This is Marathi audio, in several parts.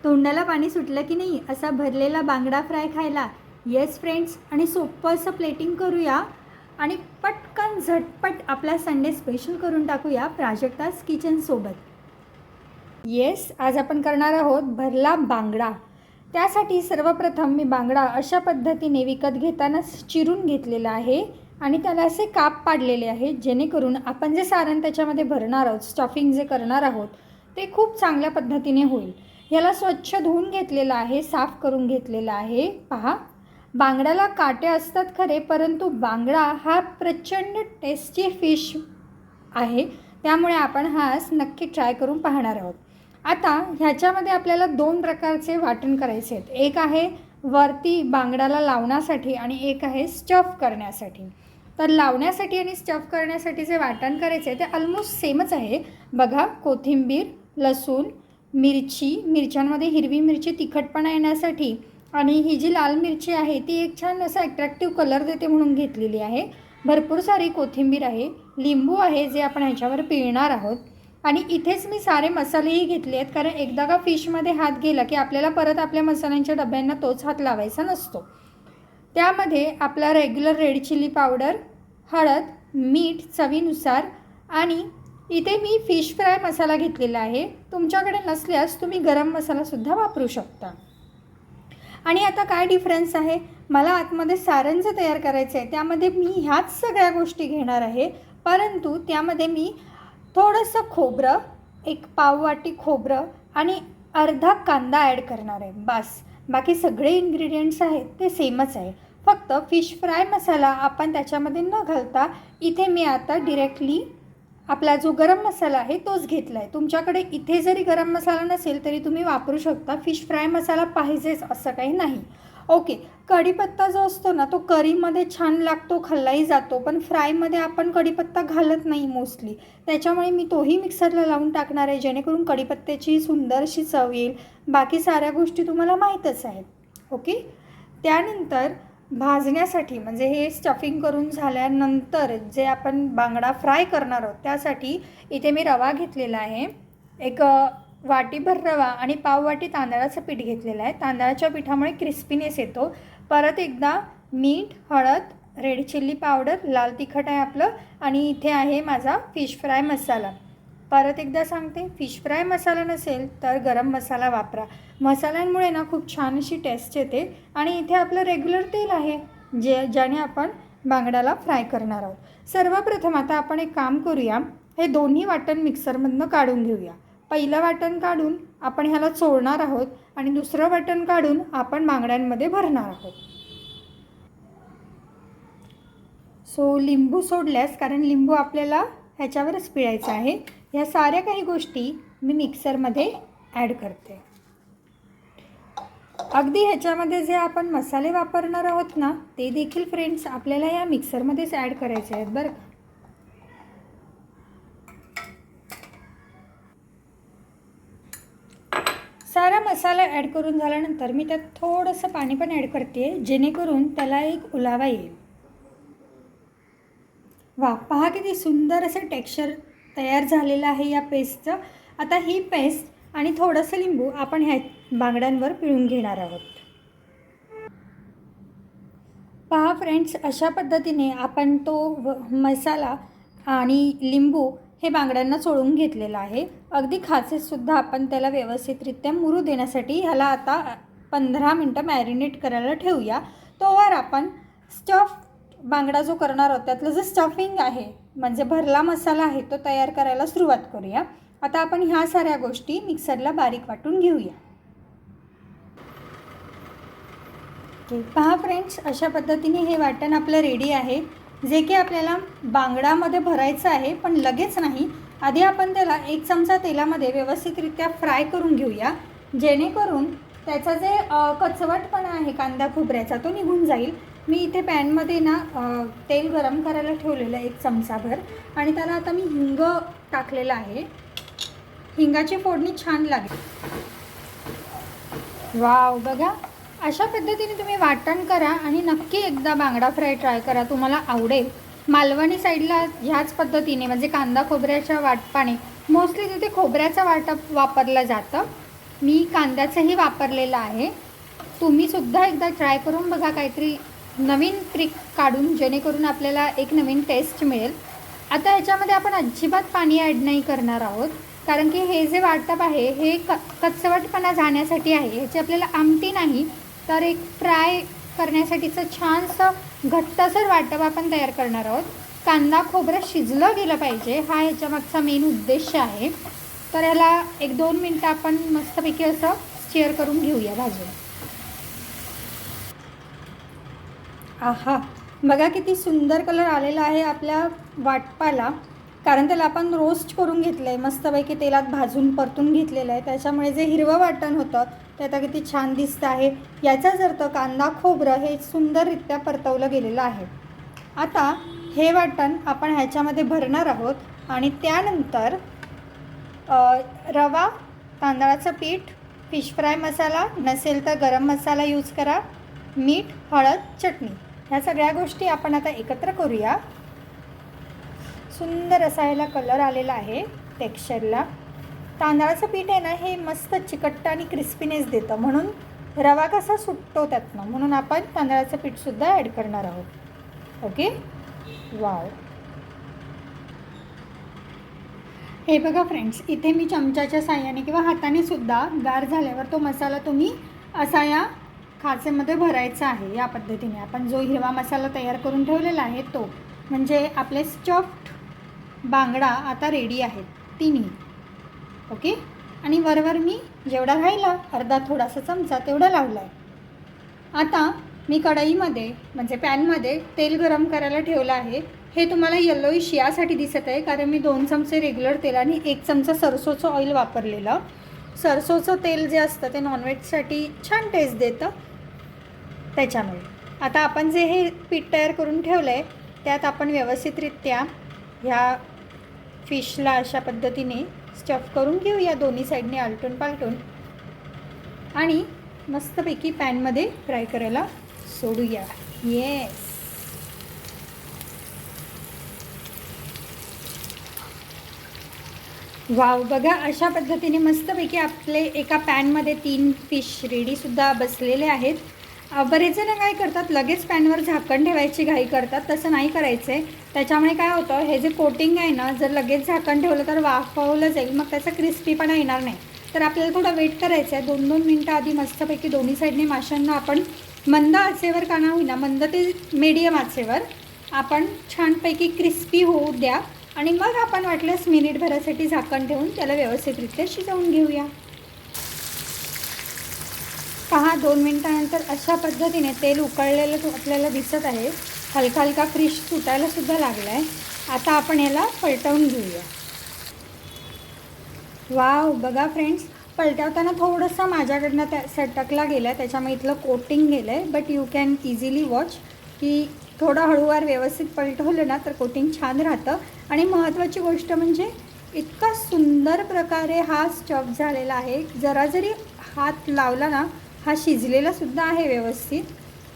तोंडाला पाणी सुटलं की नाही असा भरलेला बांगडा फ्राय खायला? येस फ्रेंड्स, आणि सोपं असं प्लेटिंग करूया आणि पटकन झटपट आपला संडे स्पेशल करून टाकूया प्राजक्ताज किचनसोबत. येस, आज आपण करणार आहोत भरला बांगडा. त्यासाठी सर्वप्रथम मी बांगडा अशा पद्धतीने विकत घेताना चिरून घेतलेला आहे आणि त्याला असे काप पाडलेले आहेत, जेणेकरून आपण जे सारण त्याच्यामध्ये भरणार आहोत, स्टफिंग जे करणार आहोत ते खूप चांगल्या पद्धतीने होईल. याला स्वच्छ धुवून घेतलेलं आहे, साफ करून घेतलेला आहे. पहा, बांगड्याला काटे असतात खरे, परंतु बांगडा हा प्रचंड टेस्टी फिश आहे, त्यामुळे आपण हा नक्की ट्राय करून पाहणार आहोत. आता ह्याच्यामध्ये आपल्याला दोन प्रकारचे वाटण करायचे आहेत. एक आहे वरती बांगड्याला लावण्यासाठी आणि एक आहे स्टफ करण्यासाठी. तर लावण्यासाठी आणि स्टफ करण्यासाठी जे वाटण करायचे आहे ते ऑलमोस्ट सेमच आहे. बघा, कोथिंबीर, लसूण, मिरच्यांमध्ये हिरवी मिरची तिखटपणा येण्यासाठी, आणि ही जी लाल मिरची आहे ती एक छान असा ॲट्रॅक्टिव्ह कलर देते म्हणून घेतलेली आहे. भरपूर सारी कोथिंबीर आहे, लिंबू आहे जे आपण ह्याच्यावर पिळणार आहोत, आणि इथेच मी सारे मसालेही घेतले आहेत, कारण एकदा का फिशमध्ये हात गेला की आपल्याला परत आपल्या मसाल्यांच्या डब्यांना तोच हात लावायचा नसतो. त्यामध्ये आपला रेग्युलर रेड चिली पावडर, हळद, मीठ चवीनुसार, आणि इथे मी फिश फ्राय मसाला घेतलेला आहे. तुमच्याकडे नसल्यास तुम्ही गरम मसालासुद्धा वापरू शकता. आणि आता काय डिफरन्स आहे, मला आतमध्ये सारण जे तयार करायचं आहे त्यामध्ये मी ह्याच सगळ्या गोष्टी घेणार आहे, परंतु त्यामध्ये मी थोडंसं खोबरं, एक पाववाटी खोबरं आणि अर्धा कांदा ॲड करणार आहे. बस, बाकी सगळे इन्ग्रेडियंट्स आहेत ते सेमच आहे. फक्त फिश फ्राय मसाला आपण त्याच्यामध्ये न घालता इथे मी आता डिरेक्टली आपला जो गरम मसाला आहे तोच घेतला आहे. तुमच्याकडे इथे जरी गरम मसाला नसेल तरी तुम्ही वापरू शकता. फिश फ्राय मसाला पाहिजेच असं काही नाही. ओके, कढीपत्ता जो असतो ना तो करीमध्ये छान लागतो, खाल्लाही जातो, पण फ्रायमध्ये आपण कढीपत्ता घालत नाही मोस्टली, त्याच्यामुळे मी तोही मिक्सरला लावून टाकणार आहे, जेणेकरून कढीपत्त्याची सुंदरशी चव येईल. बाकी साऱ्या गोष्टी तुम्हाला माहीतच आहेत. ओके, त्यानंतर भाजण्यासाठी, म्हणजे हे स्टफिंग करून झाल्यानंतर जे आपण बांगडा फ्राय करणार आहोत त्यासाठी इथे मी रवा घेतलेला आहे. एक वाटीभर रवा आणि पाववाटी तांदळाचं पीठ घेतलेलं आहे. तांदळाच्या पिठामुळे क्रिस्पीनेस येतो. परत एकदा मीठ, हळद, रेड चिल्ली पावडर, लाल तिखट आहे आपलं, आणि इथे आहे माझा फिश फ्राय मसाला. परत एकदा सांगते, फिश फ्राय मसाला नसेल तर गरम मसाला वापरा. मसाल्यांमुळे ना खूप छान अशी टेस्ट येते. आणि इथे आपलं रेग्युलर तेल आहे ज्याने आपण बांगड्याला फ्राय करणार आहोत. सर्वप्रथम आता आपण एक काम करूया, हे दोन्ही वाटण मिक्सरमधनं काढून घेऊया. पहिलं वाटण काढून आपण ह्याला चोळणार आहोत आणि दुसरं वाटण काढून आपण बांगड्यांमध्ये भरणार आहोत. सो लिंबू सोडल्यास, कारण लिंबू आपल्याला ह्याच्यावरच पिळायचं आहे. ह्या साऱ्या काही गोष्टी मी मिक्सरमध्ये ॲड करते. अगदी ह्याच्यामध्ये जे आपण मसाले वापरणार आहोत ना ते देखील फ्रेंड्स आपल्याला या मिक्सरमध्येच ॲड करायचे आहेत बरं का. सारा मसाला ॲड करून झाल्यानंतर मी त्यात थोडंसं पाणी पण ॲड करते, जेणेकरून त्याला एक ओलावा येईल. वा, पहा किती सुंदर असं टेक्स्चर तयार झालेलं आहे या पेस्टचं. आता ही पेस्ट आणि थोडंसं लिंबू आपण ह्या बांगड्यांवर पिळून घेणार आहोत. पहा फ्रेंड्स, अशा पद्धतीने आपण तो मसाला आणि लिंबू हे बांगड्यांना चोळून घेतलेलं आहे. अगदी खाचेसुद्धा आपण त्याला व्यवस्थितरित्या मुरू देण्यासाठी ह्याला आता 15 मिनटं मॅरिनेट करायला ठेवूया. तोवर आपण स्टफ बांगडा जो करणार आहोत त्यातलं जे स्टफिंग आहे, म्हणजे भरला मसाला आहे, तो तयार करायला सुरुवात करूया. आता आपण ह्या साऱ्या गोष्टी मिक्सरला बारीक वाटून घेऊया. पहा फ्रेंड्स, अशा पद्धतीने हे वाटण आपलं रेडी आहे, जे की आपल्याला बांगडामध्ये भरायचं आहे, पण लगेच नाही. आधी आपण त्याला 1 चमचा तेलामध्ये व्यवस्थितरित्या फ्राय करून घेऊया, जेणेकरून त्याचा जे कचवटपणा आहे कांदा खोबऱ्याचा तो निघून जाईल. मी इथे पॅनमध्ये ना तेल गरम करायला ठेवलेलं आहे 1 चमचाभर, आणि त्याला आता मी हिंग टाकलेलं आहे. हिंगाची फोडणी छान लागेल. वाव, बघा, अशा पद्धतीने तुम्ही वाटण करा आणि नक्की एकदा बांगडा फ्राय ट्राय करा, तुम्हाला आवडेल. मालवणी साईडला ह्याच पद्धतीने, म्हणजे कांदा खोबऱ्याच्या वाटपाने मोस्टली तिथे खोबऱ्याचा वाटप वापरला जातं. मी कांद्याचंही वापरलेलं आहे. तुम्हीसुद्धा एकदा ट्राय करून बघा, काहीतरी नवीन ट्रिक काढून, जेणेकरून आपल्याला एक नवीन टेस्ट मिळेल. आता ह्याच्यामध्ये आपण अजिबात पाणी ॲड नाही करणार आहोत, कारण की हे जे वाटप आहे हे कच्चवटपणा जाण्यासाठी आहे. ह्याची आपल्याला आमटी नाही, तर एक फ्राय करण्यासाठीचं छानसं घट्टसर वाटप आपण तयार करणार आहोत. कांदा खोबरं शिजलं गेलं पाहिजे, हा ह्याच्यामागचा मेन उद्देश आहे. तर ह्याला 1-2 मिनटं आपण मस्तपैकी असं स्टीअर करून घेऊया भाजून. आहा, बघा किती सुंदर कलर आलेला आहे आपल्या वाटपाला, कारण त्याला आपण रोस्ट करून घेतलं आहे, मस्तपैकी तेलात भाजून परतून घेतलेलं आहे. त्याच्यामुळे जे हिरवं वाटण होतं ते आता किती छान दिसतं आहे. याचाच अर्थ कांदा खोबरं हे सुंदररित्या परतवलं गेलेलं आहे. आता हे वाटण आपण ह्याच्यामध्ये भरणार आहोत आणि त्यानंतर रवा, तांदळाचं पीठ, फिश फ्राय मसाला, नसेल तर गरम मसाला यूज करा, मीठ, हळद, चटणी, ह्या सगळ्या गोष्टी आपण आता एकत्र करूया. सुंदर असा ह्याला कलर आलेला आहे टेक्स्चरला. तांदळाचं पीठ आहे ना, हे मस्त चिकट्ट आणि क्रिस्पीनेस देतं, म्हणून रवा कसा सुटतो त्यातनं, म्हणून आपण तांदळाचं पीठसुद्धा ॲड करणार आहोत. Okay, wow. हे बघा फ्रेंड्स, इथे मी चमच्याच्या साह्याने किंवा हाताने सुद्धा गार झाल्यावर तो मसाला तुम्ही असा या खाचेमध्ये भरायचा आहे. या पद्धतीने आपण जो हिरवा मसाला तयार करून ठेवलेला आहे तो, म्हणजे आपले स्टफ्ड बांगडा आता रेडी आहेत तिन्ही. ओके, आणि वरवर मी जेवढा राहिला अर्धा थोडासा चमचा तेवढा लावला आहे. आता मी कढईमध्ये म्हणजे पॅनमध्ये तेल गरम करायला ठेवलं आहे. हे तुम्हाला येलोइश यासाठी दिसत आहे, कारण मी 2 चमचे रेग्युलर तेल आणि 1 चमचा सरसोचं ऑइल वापरलेलं. सरसोचं तेल जे असतं ते नॉनव्हेजसाठी छान टेस्ट देतं, त्याच्यामुळे. आता आपण जे हे पीठ तयार करून ठेवलं आहे त्यात आपण व्यवस्थितरित्या ह्या फिशला अशा पद्धतीने स्टफ करून घेऊया, दोन्ही साईडने आलटून पालटून, आणि मस्तपैकी पॅनमध्ये फ्राय करायला सोडूया. Yes, wow. बघा अशा पद्धतीने मस्तपैकी आपले एका पॅनमध्ये 3 फिश रेडीसुद्धा बसलेले आहेत. बरेच जण काय करतात, लगेच पॅनवर झाकण ठेवायची घाई करतात. तसं नाही करायचं आहे. त्याच्यामुळे काय होतं, हे जे कोटिंग आहे ना, जर लगेच झाकण ठेवलं तर वाफवलं जाईल, मग त्याचा क्रिस्पीपणा येणार नाही. तर आपल्याला थोडं वेट करायचं आहे. 2-2 मिनटं आधी मस्तपैकी दोन्ही साईडने माशांना आपण मंद आचेवर का ना होईना, मंद ते मीडियम आचेवर आपण छानपैकी क्रिस्पी होऊ द्या, आणि मग आपण वाटल्यास मिनिटभरासाठी झाकण ठेवून त्याला व्यवस्थितरित्या शिजवून घेऊया. पहा, 2 मिनटानंतर अशा पद्धतीने तेल उकळलेलं आपल्याला दिसत आहे. हलका हलका फिश सुटायलासुद्धा लागला आहे. आता आपण याला पलटवून घेऊया. वाव, बघा फ्रेंड्स, पलटवताना थोडंसं माझ्याकडनं त्या सटकला गेला आहे, त्याच्यामुळे इथलं कोटिंग गेलं आहे. But you can easily watch की थोडं हळूवार व्यवस्थित पलटवलं ना तर कोटिंग छान राहतं. आणि महत्त्वाची गोष्ट म्हणजे इतका सुंदर प्रकारे हा स्टफ झालेला आहे. जरा जरी हात लावला ना, हा शिजलेलासुद्धा आहे व्यवस्थित.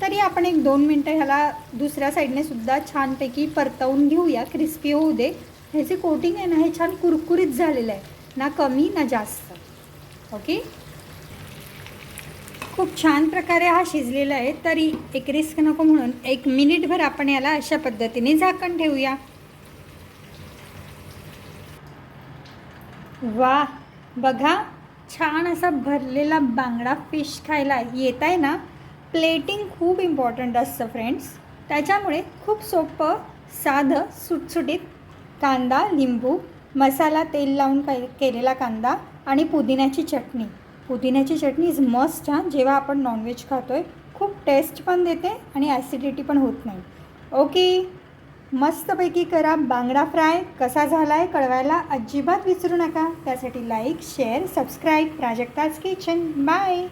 तरी आपण 1-2 मिनटं ह्याला दुसऱ्या साईडने सुद्धा छानपैकी परतवून घेऊया, क्रिस्पी होऊ दे. ह्याचे कोटिंग आहे ना, हे छान कुरकुरीत झालेलं आहे, ना कमी ना जास्त. ओके, खूप छान प्रकारे हा शिजलेला आहे. तरी एक रिस्क नको म्हणून 1 मिनिटभर आपण याला अशा पद्धतीने झाकण ठेवूया. वा, बघा, छान असा भरलेला बांगडा फिश खायला येत आहे ना. प्लेटिंग खूप इम्पॉर्टंट असतं फ्रेंड्स, त्याच्यामुळे खूप सोपं, साधं, सुटसुटीत कांदा, लिंबू, मसाला, तेल लावून केलेला कांदा आणि पुदिन्याची चटणी. पुदिन्याची चटणी इज मस्ट हां, जेव्हा आपण नॉनव्हेज खातो आहे. खूप टेस्ट पण देते आणि ॲसिडिटी पण होत नाही. ओके, मस्तपैकी करा बांगडा फ्राय. कसा झाला आहे कळवायला अजिबात विसरू नका. त्यासाठी like, share, subscribe. Prajakta's kitchen. Bye.